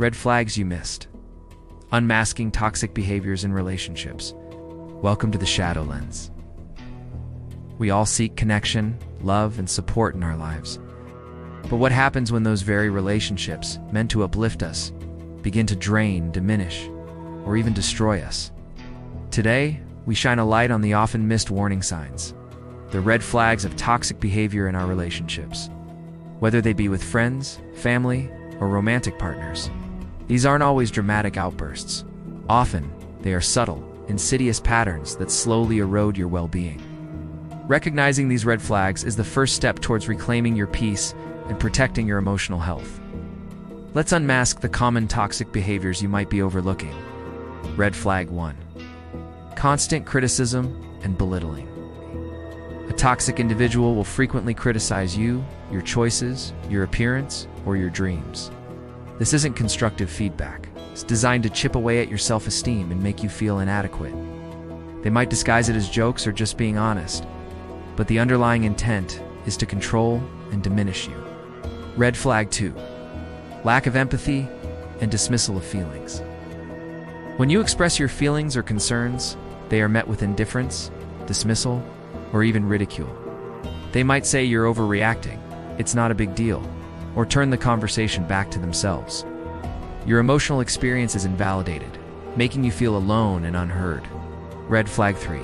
Red flags you missed. Unmasking toxic behaviors in relationships. Welcome to the Shadow Lens. We all seek connection, love, and support in our lives. But what happens when those very relationships, meant to uplift us, begin to drain, diminish, or even destroy us? Today, we shine a light on the often missed warning signs, the red flags of toxic behavior in our relationships. Whether they be with friends, family, or romantic partners, these aren't always dramatic outbursts. Often, they are subtle, insidious patterns that slowly erode your well-being. Recognizing these red flags is the first step towards reclaiming your peace and protecting your emotional health. Let's unmask the common toxic behaviors you might be overlooking. Red flag 1. Constant criticism and belittling. A toxic individual will frequently criticize you, your choices, your appearance, or your dreams. This isn't constructive feedback. It's designed to chip away at your self-esteem and make you feel inadequate. They might disguise it as jokes or just being honest, but the underlying intent is to control and diminish you. Red flag 2. Lack of empathy and dismissal of feelings. When you express your feelings or concerns, they are met with indifference, dismissal, or even ridicule. They might say you're overreacting, it's not a big deal, or turn the conversation back to themselves. Your emotional experience is invalidated, making you feel alone and unheard. Red flag 3.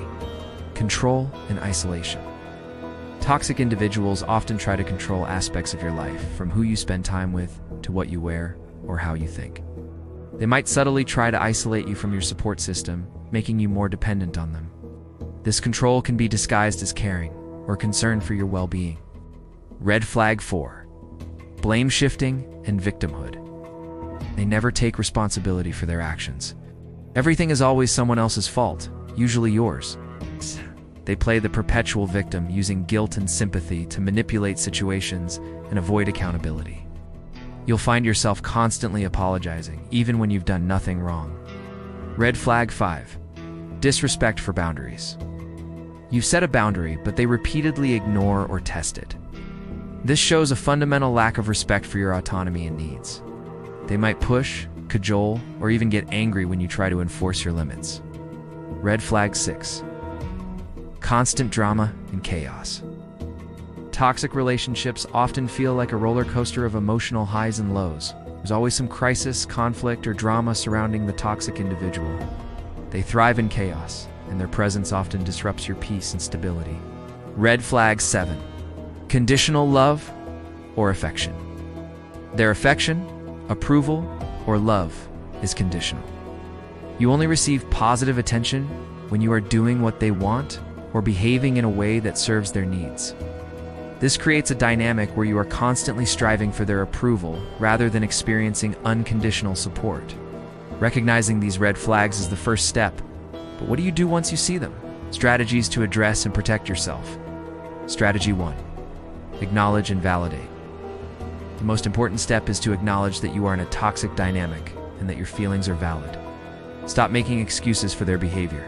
Control and isolation. Toxic individuals often try to control aspects of your life, from who you spend time with to what you wear or how you think. They might subtly try to isolate you from your support system, making you more dependent on them. This control can be disguised as caring or concern for your well-being. Red flag 4. Blame shifting and victimhood. They never take responsibility for their actions. Everything is always someone else's fault, usually yours. They play the perpetual victim, using guilt and sympathy to manipulate situations and avoid accountability. You'll find yourself constantly apologizing, even when you've done nothing wrong. Red flag 5. Disrespect for boundaries. You've set a boundary, but they repeatedly ignore or test it. This shows a fundamental lack of respect for your autonomy and needs. They might push, cajole, or even get angry when you try to enforce your limits. Red flag 6. Constant drama and chaos. Toxic relationships often feel like a roller coaster of emotional highs and lows. There's always some crisis, conflict, or drama surrounding the toxic individual. They thrive in chaos, and their presence often disrupts your peace and stability. Red flag 7. Conditional love or affection. Their affection, approval, or love is conditional. You only receive positive attention when you are doing what they want or behaving in a way that serves their needs. This creates a dynamic where you are constantly striving for their approval rather than experiencing unconditional support. Recognizing these red flags is the first step, but what do you do once you see them? Strategies to address and protect yourself. Strategy 1. Acknowledge and validate. The most important step is to acknowledge that you are in a toxic dynamic and that your feelings are valid. Stop making excuses for their behavior.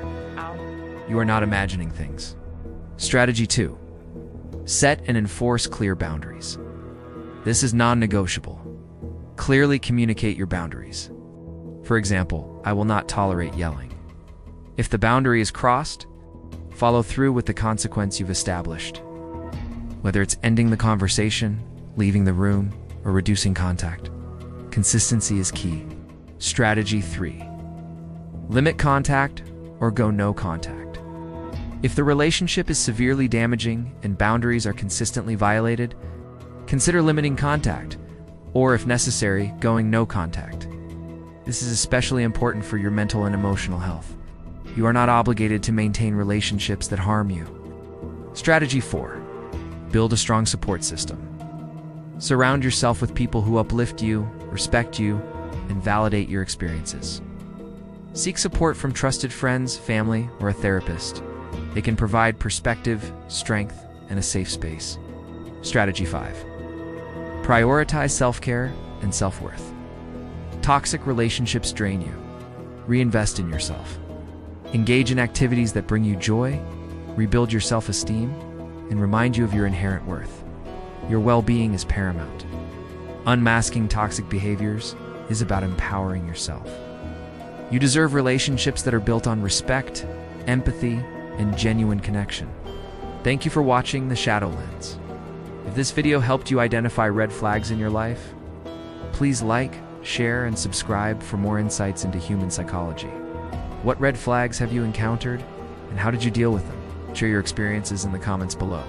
You are not imagining things. Strategy 2. Set and enforce clear boundaries. This is non-negotiable. Clearly communicate your boundaries. For example, I will not tolerate yelling. If the boundary is crossed, follow through with the consequence you've established. Whether it's ending the conversation, leaving the room, or reducing contact, consistency is key. Strategy 3. Limit contact or go no contact. If the relationship is severely damaging and boundaries are consistently violated, consider limiting contact, or if necessary, going no contact. This is especially important for your mental and emotional health. You are not obligated to maintain relationships that harm you. Strategy 4. Build a strong support system. Surround yourself with people who uplift you, respect you, and validate your experiences. Seek support from trusted friends, family, or a therapist. They can provide perspective, strength, and a safe space. Strategy 5. Prioritize self-care and self-worth. Toxic relationships drain you. Reinvest in yourself. Engage in activities that bring you joy, rebuild your self-esteem, and remind you of your inherent worth. Your well-being is paramount. Unmasking toxic behaviors is about empowering yourself. You deserve relationships that are built on respect, empathy, and genuine connection. Thank you for watching The Shadow Lens. If this video helped you identify red flags in your life, please like, share, and subscribe for more insights into human psychology. What red flags have you encountered, and how did you deal with them? Share your experiences in the comments below.